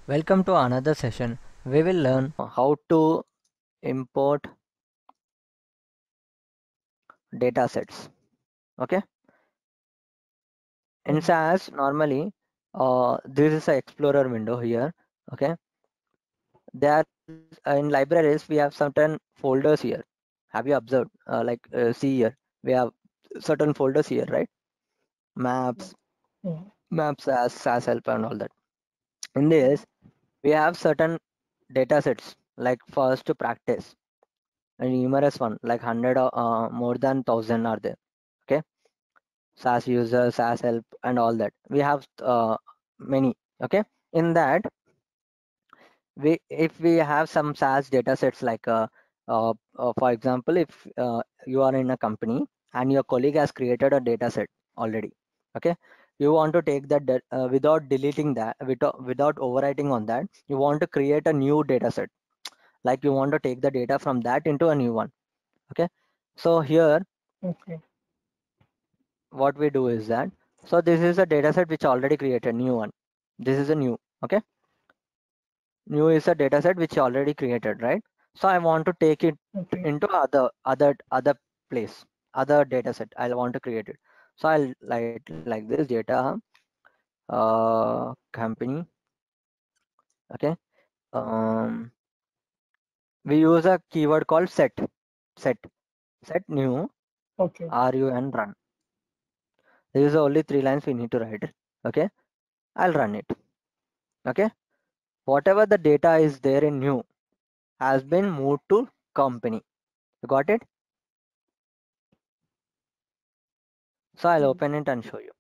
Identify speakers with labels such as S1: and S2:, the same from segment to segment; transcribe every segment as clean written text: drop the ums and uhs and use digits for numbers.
S1: Welcome to another session. We will learn how to import data sets. Okay. In
S2: Mhm.
S1: SAS, normally, this is an Explorer window here. Okay. There in libraries, we have certain folders here. Have you observed? See here, we have certain folders here, right? Maps,
S2: Mhm.
S1: SAS help, and all that. In this, we have certain data sets like first to practice. A numerous one like 100 or more than 1000 are there. Okay, SAS user, SAS help, and all that we have many. Okay, in that we if we have some SAS data sets like for example, if you are in a company and your colleague has created a data set already. Okay, you want to take that without deleting that, without overwriting on that, you want to create a new data set, like you want to take the data from that into a new one. Okay, so here
S2: Okay.
S1: what we do is that, so this is a data set which already created new one. This is a new. Okay, new is a data set which already created, right? So I want to take it
S2: Okay.
S1: into other place, other data set I want to create it. So I'll like this data company. Okay, um we use a keyword called set set new
S2: Okay.
S1: run run. This is the only 3 lines we need to write. Okay, I'll run it. Okay, whatever the data is there in new has been moved to company. You got it? So I'll
S2: Mhm.
S1: open it and show you.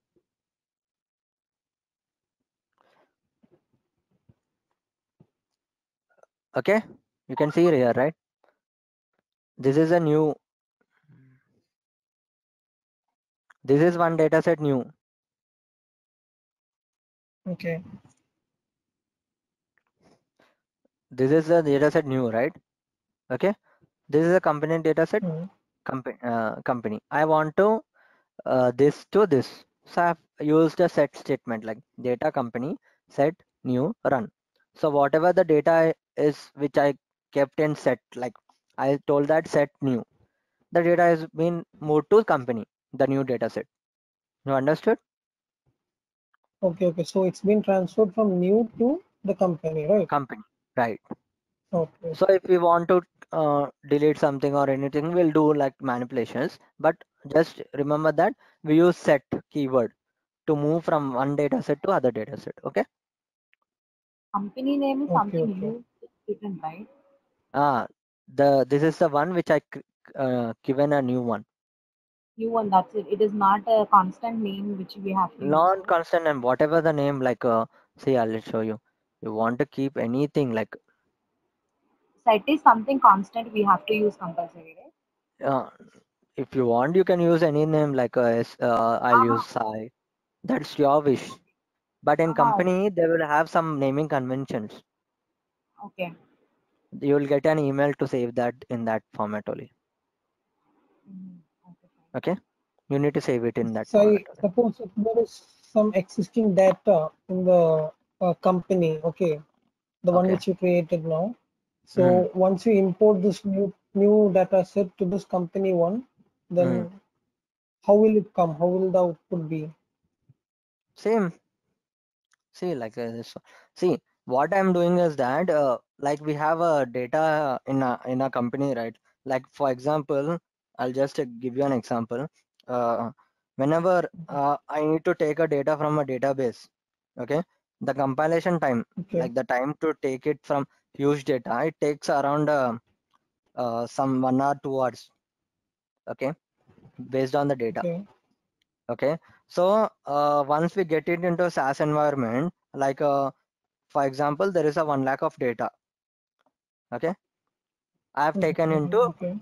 S1: Okay, you can see here, right? This is a new, this is one data set new.
S2: Okay.
S1: This is a data set new, right? Okay, this is a company data set,
S2: Mhm.
S1: company. I want to this to this. So I've used a set statement like data company set new run. So whatever the data is which I kept in set, like I told that set new, the data has been moved to company, the new data set. You understood?
S2: Okay. Okay. So it's been transferred from new to the company, right?
S1: Company, right?
S2: Okay.
S1: So if we want to delete something or anything, we'll do like manipulations. But just remember that we use set keyword to move from one data set to other data set. Okay.
S3: Company name is
S2: Okay.
S3: something
S2: Okay.
S3: you written, right?
S1: This is the one which I given a new one.
S3: New one, that's it. It is not a constant name which we have to use, right?
S1: Non-constant and whatever the name like. See, I'll show you. You want to keep anything like
S3: Set is something constant we have to use compulsory, right?
S1: uh, if you want, you can use any name like I'll use
S3: Uh-huh.
S1: Sai. That's your wish. But in
S3: Uh-huh.
S1: company, they will have some naming conventions.
S3: Okay.
S1: You will get an email to save that in that format only.
S3: Mhm. Okay, fine.
S1: Okay, you need to save it in that
S2: So
S1: format only.
S2: suppose if there is some existing data in the company, okay, the one
S1: Okay.
S2: which you created now.
S1: Mm.
S2: So once you import this new data set to this company one,
S1: Mm.
S2: then how will it come? How will the output be?
S1: Same. See, like this. See, what I'm doing is that like we have a data in a company, right? Like for example, I'll just give you an example. Uh, Whenever I need to take a data from a database, okay, the compilation time,
S2: Okay.
S1: like the time to take it from huge data, it takes around some 1 or 2 hours. Okay, based on the data.
S2: Okay.
S1: Okay, so once we get it into a SAS environment, like for example, there is a 1 lakh of data. Okay, I have
S2: Mhm.
S1: taken
S2: Mhm.
S1: into
S2: Okay.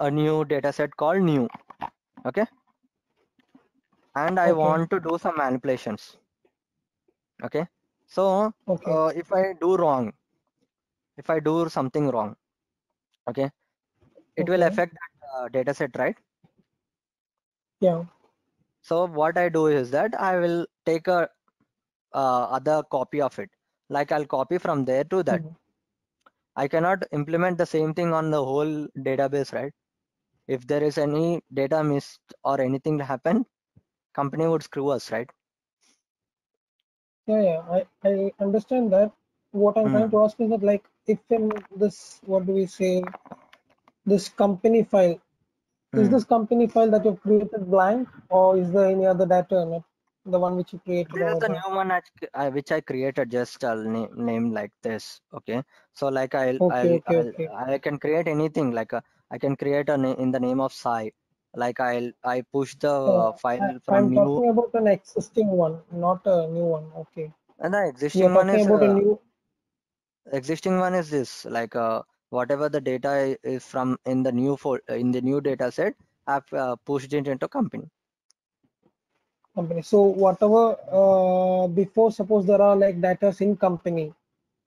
S1: a new data set called new. Okay, and I
S2: Okay.
S1: want to do some manipulations. Okay, so
S2: Okay.
S1: if I do wrong, if I do something wrong, okay, it will
S2: Okay.
S1: affect that data set, right?
S2: Yeah.
S1: So what I do is that I will take a other copy of it. Like I'll copy from there to that.
S2: Mhm.
S1: I cannot implement the same thing on the whole database, right? If there is any data missed or anything happen, company would screw us, right?
S2: Yeah, I understand that. What I'm trying
S1: Hmm.
S2: to ask is that, like, if in this, what do we say, this company file, is
S1: Hmm.
S2: this company file that you've created blank, or is there any other data in it, the one which you created
S1: This is
S2: over
S1: the
S2: there?
S1: new one which I created. Just I'll name like this. Okay. So like
S2: Okay, okay, okay.
S1: I can create anything. Like I can create a name in the name of Sai. Like I push the file from
S2: I'm
S1: new,
S2: talking about an existing one, not a new one. Okay.
S1: and the
S2: You're
S1: existing one
S2: talking
S1: is
S2: about a new.
S1: this. Like whatever the data is from in the new in the new data set, I've pushed it into company.
S2: Company. So whatever before, suppose there are like data in company,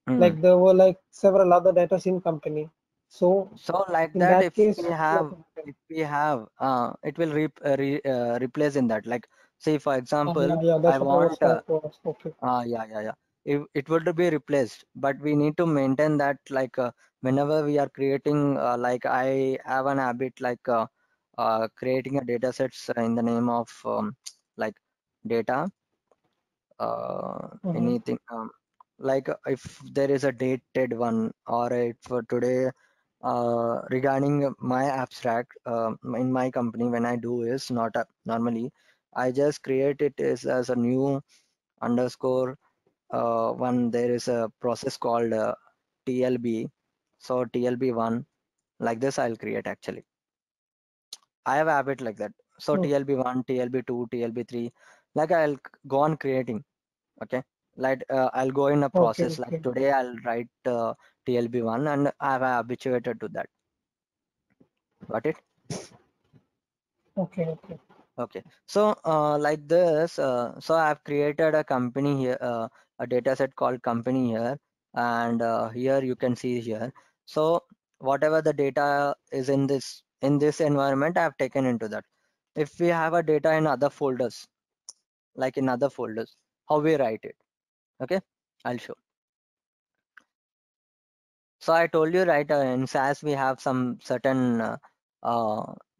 S1: Hmm.
S2: like there were like several other data in company. So
S1: So like
S2: in
S1: that,
S2: that case, what
S1: if we have, it will replace in that. Like, say for example,
S2: yeah,
S1: I
S2: that's what I was
S1: want,
S2: trying to ask. Okay,
S1: yeah. It would be replaced, but we need to maintain that. Like, whenever we are creating, like I have an habit like creating a data sets in the name of like data,
S2: mm-hmm.
S1: anything. Like if there is a dated one or if for today regarding my abstract in my company when I do is not normally I just create it as a new underscore one. There is a process called TLB. So TLB1 like this I'll create actually. I have a habit like that. So TLB1, TLB2, TLB3, like I'll go on creating. Okay, like I'll go in a
S2: Okay,
S1: process. Like
S2: okay,
S1: today I'll write TLB1 and I've habituated to that. Got it?
S2: okay, okay.
S1: Okay. So like this, so I've created a company here, a data set called company here, and here you can see here. So whatever the data is in this environment, I've taken into that. If we have a data in other folders, like in other folders, how we write it? Okay, I'll show. So I told you, right, in SAS we have some certain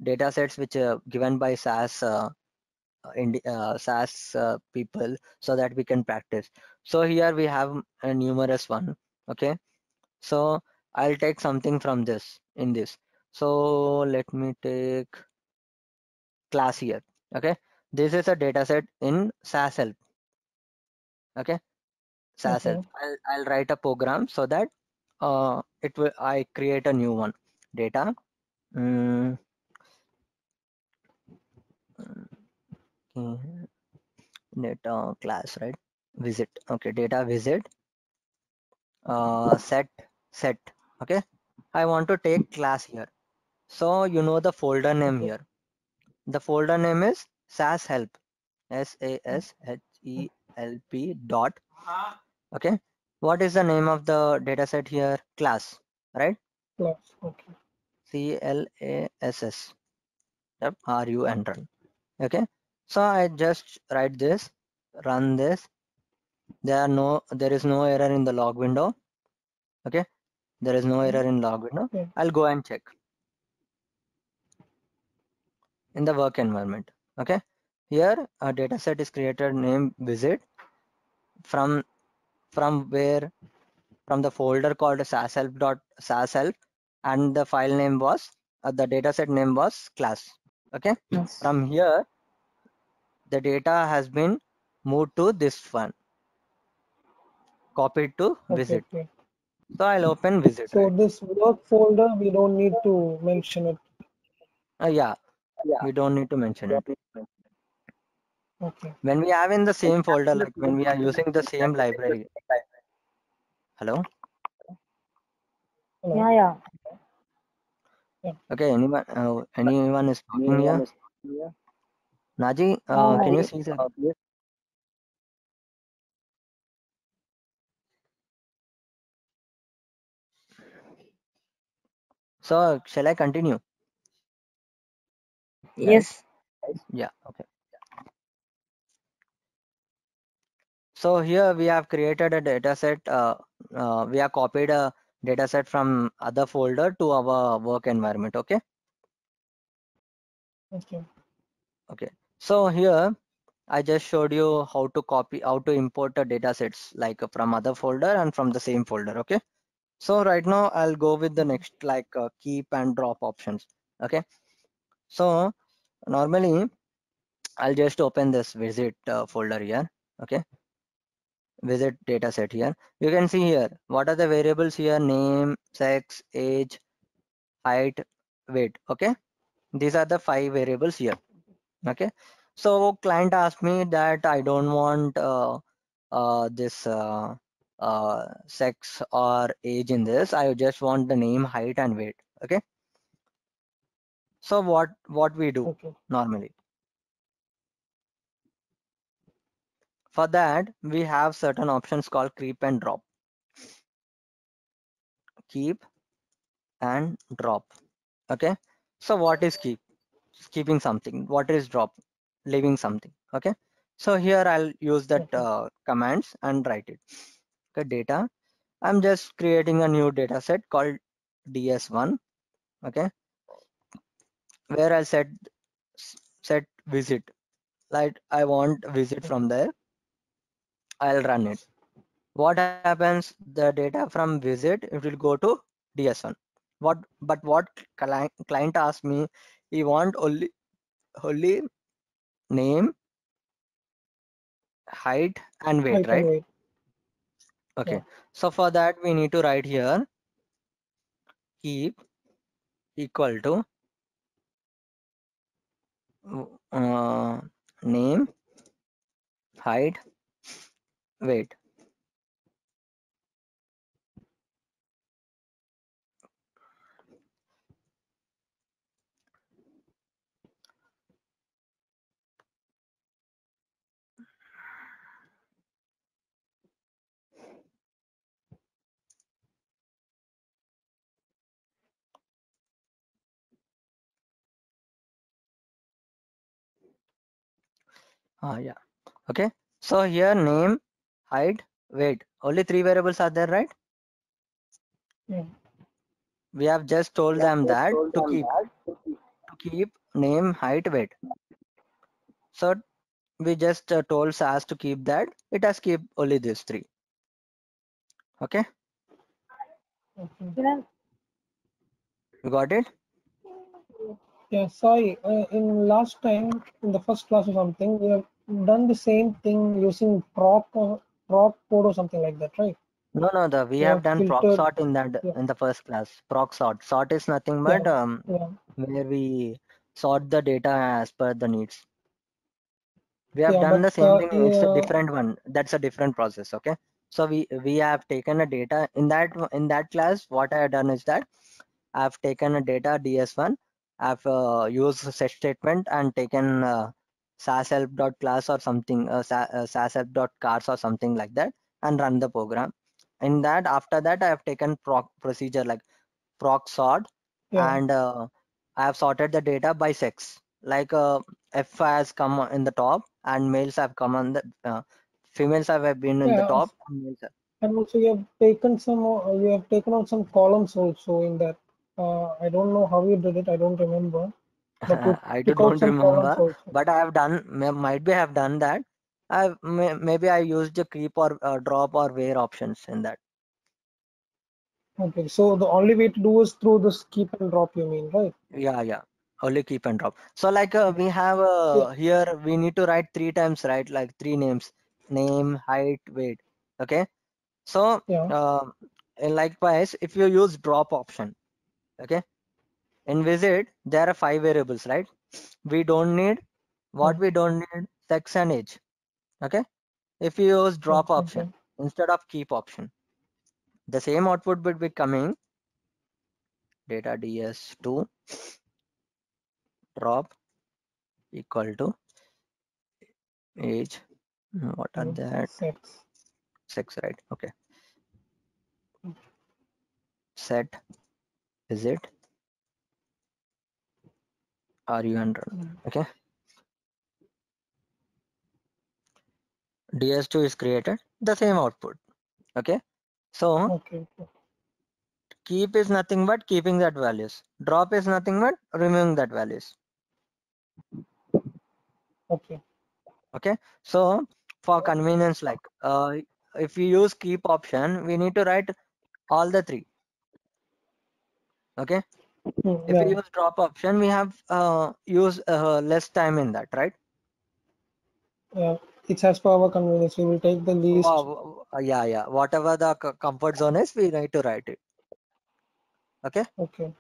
S1: data sets which are given by SAS SAS people so that we can practice. So here we have a numerous one. Okay, so I'll take something from this in this. So let me take class here. Okay, this is a data set in SAS help. Okay, SAS help.
S2: Okay.
S1: I'll write a program so that it will I create a new one data. Mm, mm, data class, right? Visit. Okay, data visit. Set. Okay, I want to take class here. So you know the folder name
S2: Okay.
S1: here. The folder name is SAS help. SASHELP dot. Okay. What is the name of the dataset here? Class, right?
S2: Class. Okay.
S1: CLASS. Yep. RUN run. Okay. So I just write this, run this. There is no error in the log window. Okay. There is no error in log window.
S2: Okay.
S1: I'll go and check in the work environment. Okay. Here a data set is created name visit from where from the folder called sashelp and the file name was the dataset name was class. Okay,
S3: Yes.
S1: from here the data has been moved to this one, copied to
S2: Okay.
S1: visit.
S2: Okay.
S1: So I'll open visit,
S2: So
S1: right?
S2: this work folder, we don't need to mention it.
S1: Yeah, we don't need to mention it.
S2: Okay.
S1: When we have in the same folder, like when we are using the same library. Hello.
S2: Hello.
S3: Yeah, yeah.
S2: Yeah.
S1: Okay, anyone is talking here? Naji, can you
S3: Yes.
S1: see? So shall I continue? Guys?
S3: Yes.
S1: Yeah. Okay. So here we have created a data set. We have copied a data set from other folder to our work environment. Okay.
S2: Okay.
S1: Okay. So here I just showed you how to import the data sets like from other folder and from the same folder. Okay. So right now I'll go with the next like keep and drop options. Okay. So normally I'll just open this visit folder here. Okay. Visit data set here. You can see here what are the variables here: name, sex, age, height, weight. Okay. These are the 5 variables here. Okay. So client asked me that I don't want this sex or age in this. I just want the name, height, and weight. Okay. So what we do
S2: Okay.
S1: normally for that, we have certain options called keep and drop. Keep and drop. Okay. So what is keep? Keeping something. What is drop? Leaving something. Okay. So here I'll use that
S2: Okay.
S1: commands and write it. Okay. Data. I'm just creating a new data set called ds1. Okay. Where I'll set visit. Like I want visit from there. I'll run it. What happens? The data from visit, it will go to ds1. What client asked me, he want only name, height, and weight,
S2: Height and
S1: right?
S2: weight.
S1: Okay.
S2: Yeah.
S1: So for that we need to write here keep equal to uh, name, height, weight. Yeah. Okay. So here name, height, weight. Only 3 variables are there, right?
S2: Yeah.
S1: We have just told them that to keep name, height, weight. So we just told SAS to keep that. It has keep only these 3. Okay.
S2: Okay.
S3: Kiran,
S1: You got it?
S2: Yeah. Sorry. In last time in the first class or something, we have done the same thing using prop code or something like that, right?
S1: No. We
S2: We
S1: have
S2: have
S1: done proc
S2: filtered.
S1: sort in that
S2: Yeah.
S1: in the first class. Proc sort. Sort is nothing
S2: Yeah.
S1: but
S2: Yeah.
S1: where we sort the data as per the needs. We have
S2: Yeah.
S1: done
S2: But
S1: the same thing. It's a
S2: yeah.
S1: different one. That's a different process. Okay. So we have taken a data in that class. What I have done is that I've taken a data ds1. I've used set statement and taken sashelp.class or something, sashelp.cars or something like that, and run the program. In that, after that, I have taken proc procedure like proc sort,
S2: Yeah.
S1: and I have sorted the data by sex. Like F has come in the top, and males have come on the females have been in the
S2: Yeah.
S1: top. And males
S2: And also you have taken out some columns also in that. I don't know how you did it. I don't remember. But you
S1: I
S2: took out
S1: don't
S2: some columns
S1: remember,
S2: also.
S1: but I have done, might be have done that. Maybe I used the keep or drop or where options in that.
S2: Okay. So the only way to do is through this keep and drop, you mean, right?
S1: Yeah. Only keep and drop. So like we have
S2: Yeah.
S1: here we need to write 3 times, right? Like 3 names: name, height, weight. Okay. So
S2: Yeah.
S1: and likewise, if you use drop option, okay, in visit there are 5 variables, right? We don't need
S2: Yeah.
S1: what we don't need sex and age. Okay. If you use
S2: Yeah.
S1: drop option
S2: Okay.
S1: instead of keep option, the same output would be coming data ds2 drop equal to age. What are that?
S2: Six.
S1: Sex, right? Okay. Set visit ru100.
S2: Mm.
S1: Okay. DS2 is created, the same output. Okay, so
S2: Okay.
S1: keep is nothing but keeping that values. Drop is nothing but removing that values.
S2: Okay.
S1: Okay, so for convenience, like if we use keep option, we need to write all the three. Okay, if we
S2: Yeah.
S1: use drop option, we have use less time in that, right?
S2: Yeah. It's as per our convenience. We will take the least.
S1: Yeah, whatever the comfort zone is, we need to write it. Okay,
S2: Okay.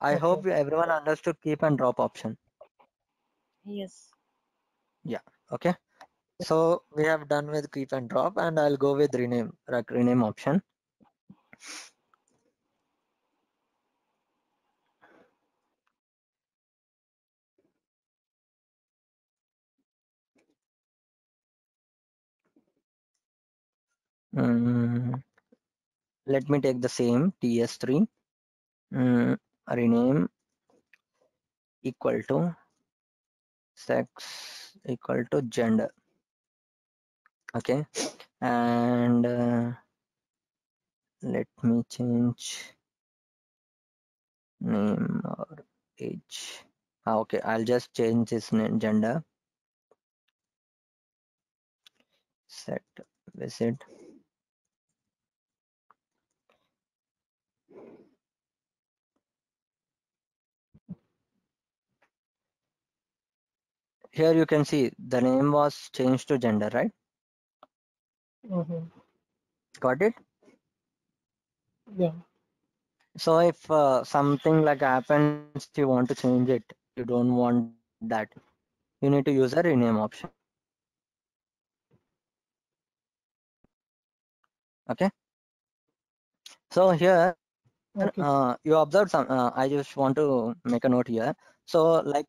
S1: I
S2: Okay.
S1: hope everyone understood keep and drop option.
S3: Yes.
S1: Yeah, okay. So we have done with keep and drop, and I'll go with rename, like rename option. Mm, let me take the same TS3. Rename equal to sex equal to gender. Okay, and let me change name or age. Okay, I'll just change this name, gender. Set visit. Here you can see the name was changed to gender, right?
S2: Mm-hmm.
S1: Got it?
S2: Yeah.
S1: So if something like happens, you want to change it, you don't want that, you need to use a rename option. Okay. So here
S2: Okay.
S1: you observe some. I just want to make a note here. So like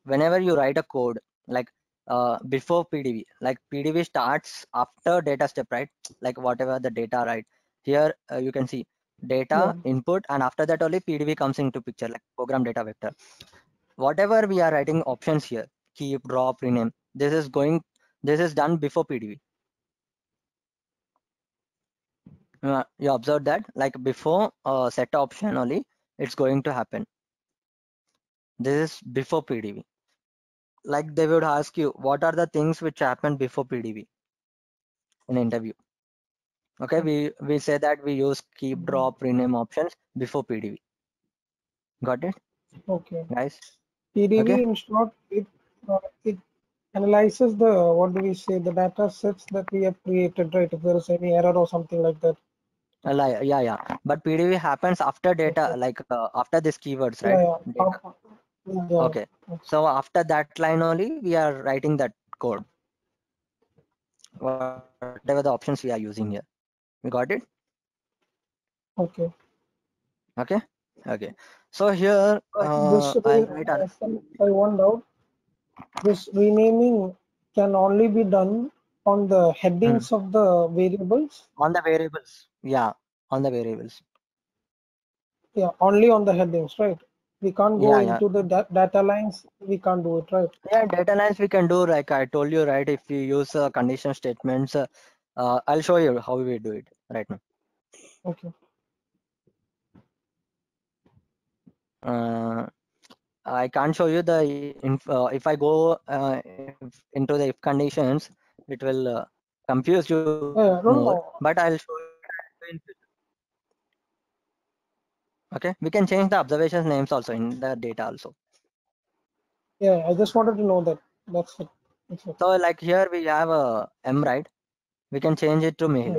S1: whenever you write a code, like before PDB, like PDB starts after data step, right? Like whatever the data, right? Here you can see
S2: Yeah.
S1: data input, and after that only PDB comes into picture, like program data vector. Whatever we are writing options here, keep, drop, rename, this is done before PDB. You observe that, like before set option only it's going to happen. This is before PDB. Like they would ask you what are the things which happen before PDB in interview. Okay, we say that we use keep, drop, rename options before PDB. Got it,
S2: Okay.
S1: guys? Okay.
S2: PDB in short, it analyzes the, what do we say, the data sets that we have created, right? If there is any error or something like that.
S1: Yeah. But PDB happens after data,
S2: Okay.
S1: like after these keywords, right?
S2: Yeah.
S1: Data.
S2: Yeah.
S1: Okay. So after that line only, we are writing that code. Whatever the options we are using here. We got it?
S2: Okay.
S1: Okay. Okay. So here
S2: This
S1: I'll write
S2: I wonder, this renaming can only be done on the headings of the variables.
S1: on the variables. Yeah, on the variables.
S2: Yeah, only on the headings, right? We can't go
S1: Yeah.
S2: into the data lines. We can't do it, right?
S1: Yeah, data lines we can do, like I told you, right? If we use condition statements, I'll show you how we do it right now.
S2: Okay.
S1: I can't show you the if I go into the if conditions, it will confuse you more.
S2: No,
S1: But I'll
S2: no.
S1: show you in future. Okay, we can change the observations names also in the data also.
S2: Yeah, I just wanted to know that. That's it. That's it.
S1: So like here we have a M, right? We can change it to male.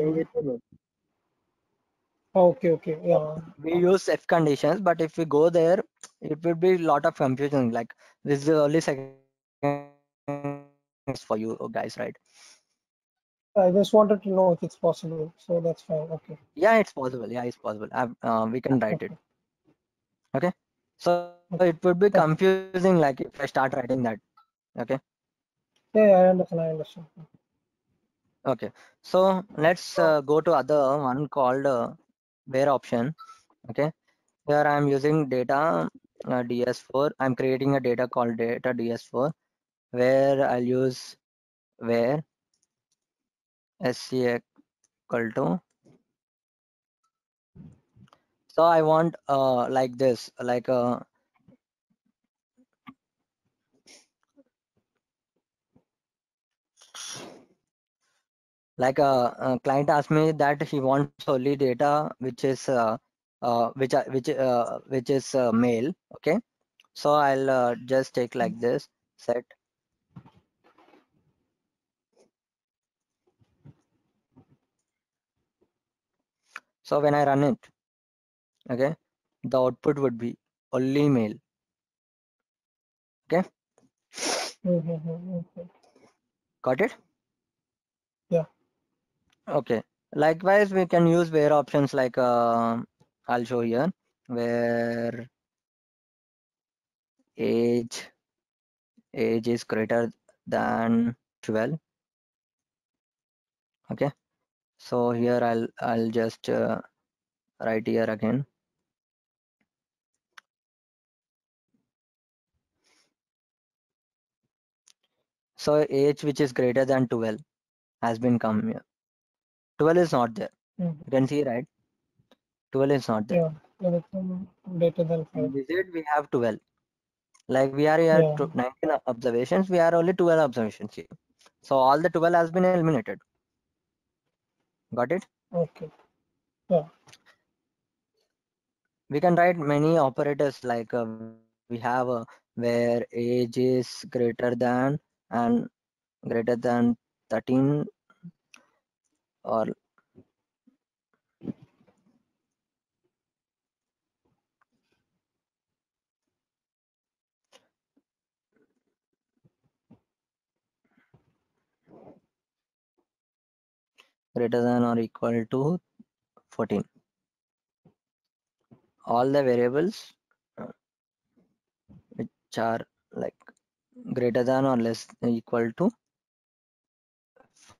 S2: Okay, okay. Yeah.
S1: We use if conditions, but if we go there, it would be a lot of confusion. Like this is only second for you guys, right?
S2: I just wanted to know if it's possible. So that's fine. Okay.
S1: Yeah, it's possible. Yeah, it's possible. We can write it.
S2: Okay.
S1: Okay. So it
S2: Okay.
S1: would be
S2: Okay.
S1: confusing, like if I start writing that. Okay.
S2: Yeah, I understand. I understand.
S1: Okay. So let's go to other one called where option. Okay. Here I'm using data DS4. I'm creating a data called data DS4 where I'll use where SC equal to. So I want like this, like a client asked me that he wants only data which is which is male. Okay, so I'll just take like this set. So when I run it, okay, the output would be only male. Okay,
S2: Okay.
S1: got it?
S2: Yeah.
S1: Okay. Likewise, we can use where options like I'll show here where age is greater than 12. Okay. So here I'll just write here again. So age which is greater than 12 has been come here. 12 is not there. You can see, right? 12 is not there.
S2: Yeah. Greater than 5.
S1: In visit we have 12. Like we are here
S2: Yeah.
S1: 19 observations. We are only 12 observations here. So all the 12 has been eliminated. Got it?
S2: Okay. Yeah.
S1: We can write many operators like we have where age is greater than and greater than 13 or greater than or equal to 14. All the variables which are like greater than or less equal to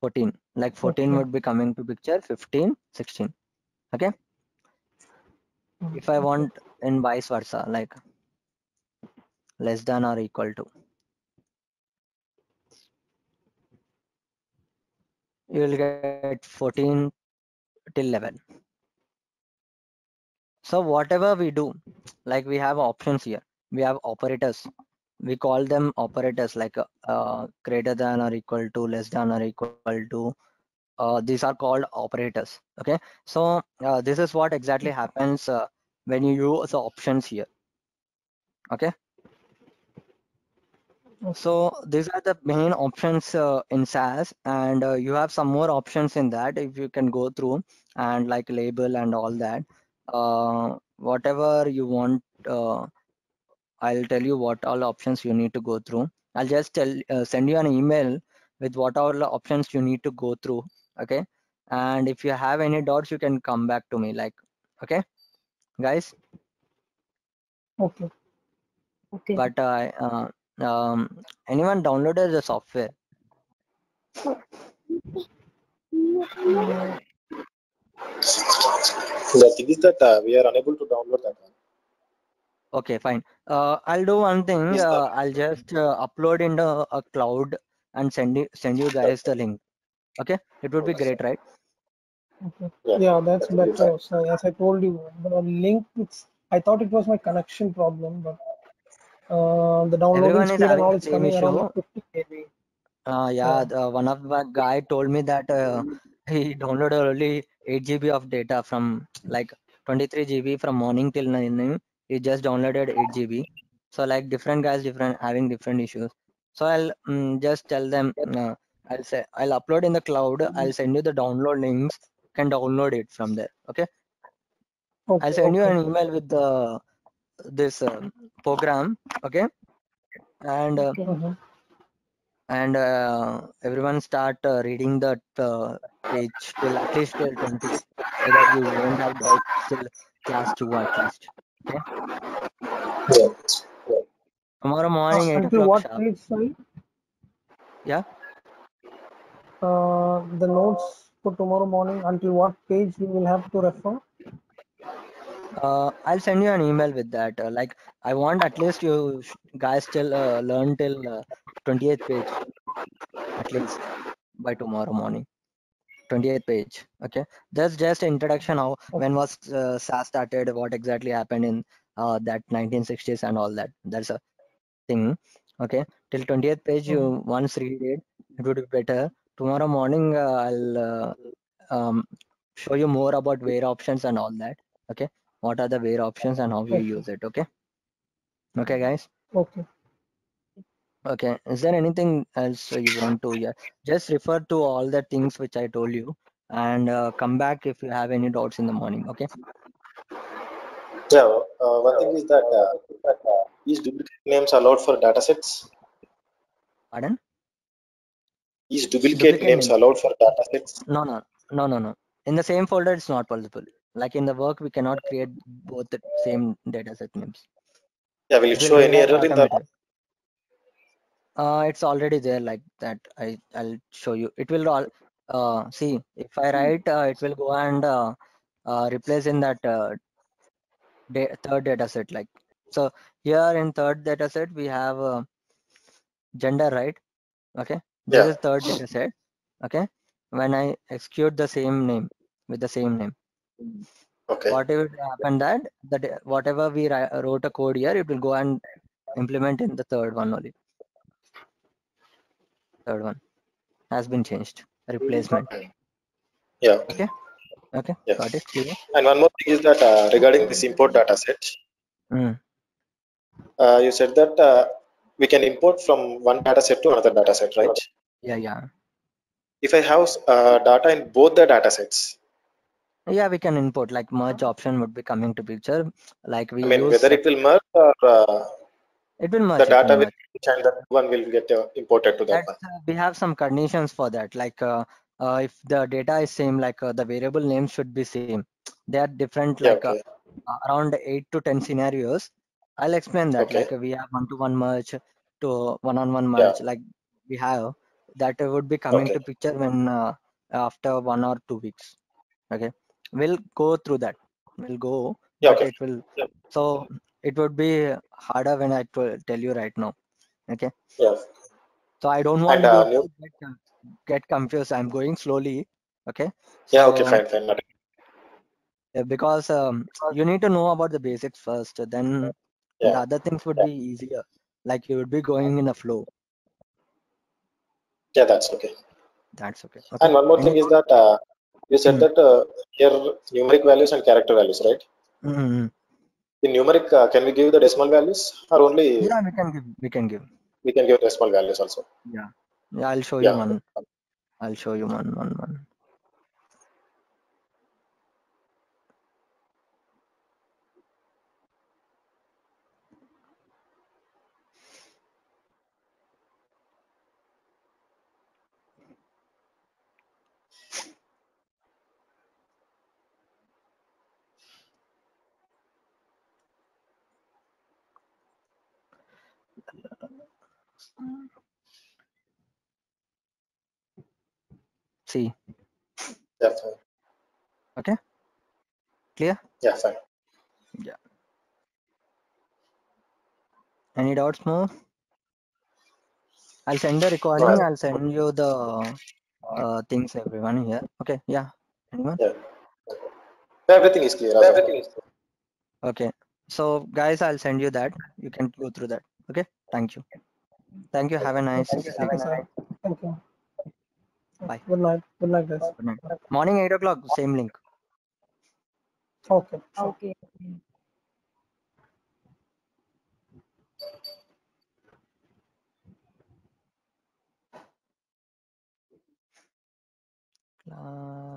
S1: 14. Like 14
S2: Okay.
S1: would be coming to picture, 15, 16. Okay. If I want in vice versa, like less than or equal to, you will get 14 till 11. So whatever we do, like we have options here, we have operators. We call them operators like greater than or equal to, less than or equal to. These are called operators. Okay, so this is what exactly happens when you use the options here. Okay. So these are the main options in SAS, and you have some more options in that if you can go through and like label and all that. Whatever you want, I'll tell you what all options you need to go through. I'll just send you an email with what all options you need to go through. Okay, and if you have any doubts, you can come back to me. Like, okay, guys.
S2: Okay.
S3: Okay.
S1: But anyone downloaded the software?
S4: The thing is that we are unable to download that one.
S1: Okay, fine. I'll do one thing.
S4: Is that
S1: I'll just upload in a cloud and send you guys the link. Okay, it would be great, right?
S2: Okay.
S4: yeah,
S2: Yeah, that's
S4: will be
S2: better.
S4: fine.
S2: So as I told you, the link, I thought it was my connection problem, but the downloading
S1: Everyone is
S2: speed and
S1: having
S2: all
S1: the
S2: is
S1: same
S2: coming around
S1: issue.
S2: like 50 kb.
S1: Yeah, one of the guy told me that he downloaded only 8 GB of data from like 23 GB from morning till 9. He just downloaded 8 GB. So like different guys, different having different issues. So I'll just tell them. I'll say I'll upload in the cloud. I'll send you the download links. You can download it from there. Okay. I'll
S2: Okay.
S1: send you
S2: Okay.
S1: an email with the this program. Okay. And
S3: Okay.
S1: everyone start reading that page till at least till 20 so that you won't have doubts till class 2 at least. Okay,
S4: Yeah.
S1: tomorrow morning 8
S2: Until
S1: o'clock
S2: what
S1: sharp.
S2: page, sorry?
S1: Yeah,
S2: The notes for tomorrow morning, until what page we will have to refer?
S1: I'll send you an email with that. Like I want at least you guys till learn till 28th page at least by tomorrow morning. 28th page. Okay, that's just introduction how when was SAS started, what exactly happened in that 1960s and all that. That's a thing. Okay, till 20th page you once read it, it would be better. Tomorrow morning I'll show you more about where options and all that. Okay, what are the where options and how you
S2: Okay.
S1: use it. Okay, okay guys.
S2: Okay.
S1: Okay, is there anything else you want to? Yeah, just refer to all the things which I told you and come back if you have any doubts in the morning. Okay,
S4: Yeah. One thing is that is duplicate names allowed for datasets?
S1: pardon?
S4: Is duplicate
S1: Duplicate
S4: names
S1: names?
S4: allowed for datasets?
S1: No, no, no, no, no. In the same folder, it's not possible. Like in the work, we cannot create both the same dataset names.
S4: Yeah. Will
S1: It
S4: it
S1: will
S4: show any
S1: rewrite
S4: error in the?
S1: automated. It's already there like that. I'll show you. It will all see if I write, it will go and replace in that third dataset. Like so, here in third dataset we have gender, right? Okay, this
S4: Yeah.
S1: is third dataset. Okay, when I execute the same name with the same name,
S4: Okay.
S1: what will happen that whatever we wrote a code here, it will go and implement in the third one only. Third one has been changed. Replacement.
S4: Yeah. Okay.
S1: Okay. Okay.
S4: Yeah.
S1: Got it. Clear.
S4: And one more thing is that regarding this import dataset,
S1: Mm.
S4: you said that we can import from one dataset to another dataset, right?
S1: Yeah. Yeah.
S4: If I have data in both the datasets,
S1: Yeah. We can import like merge option would be coming to picture. Like we
S4: I mean,
S1: use
S4: whether it will merge or
S1: it will
S4: the
S1: merge. It will
S4: data will
S1: merge.
S4: change and that one will get imported to that
S1: That's
S4: one.
S1: we have some conditions for that. Like if the data is same, like the variable names should be same. They are different.
S4: Yeah.
S1: Like
S4: Okay.
S1: around 8 to 10 scenarios. I'll explain that.
S4: Okay.
S1: Like we have one-to-one merge to one-on-one
S4: Yeah.
S1: merge. Like we have that would be coming
S4: Okay.
S1: to picture when after 1 or 2 weeks. Okay, we'll go through that. We'll go,
S4: Yeah.
S1: but
S4: Okay.
S1: it will. So it would be harder when I tell you right now. Okay,
S4: Yeah.
S1: so I don't
S4: And
S1: want you
S4: new.
S1: to get confused. I'm going slowly. Okay,
S4: Yeah. Okay.
S1: so
S4: Fine. Fine.
S1: because you need to know about the basics first, then the
S4: Yeah.
S1: other things would be easier. Like you would be going in a flow.
S4: Yeah. That's okay.
S1: That's okay. Okay.
S4: And one more
S1: Any
S4: thing is that you said
S1: mm,
S4: that here numeric values and character values, right?
S1: mm,
S4: In numeric, can we give the decimal values or only
S1: yeah, we can give. We can give.
S4: we can give decimal values also?
S1: Yeah. Yeah, I'll show you
S4: Yeah.
S1: one. I'll show you one. See.
S4: Yeah. Fine.
S1: Okay. Clear?
S4: Yeah. Fine.
S1: Yeah. Any doubts more? I'll send the recording.
S4: No.
S1: I'll send you the things everyone here. Okay. Yeah. Anyone?
S4: Yeah. Everything is clear as of now.
S1: Okay. So guys, I'll send you that. You can go through that. Okay. Thank you. Thank you. Have a nice
S2: Okay.
S1: sleep.
S2: Okay, sir. Thank you.
S1: Bye.
S2: Good night. Good night, guys.
S1: Good night. Morning 8 o'clock. Same link.
S2: Okay. Sure.
S3: Okay.
S1: Class.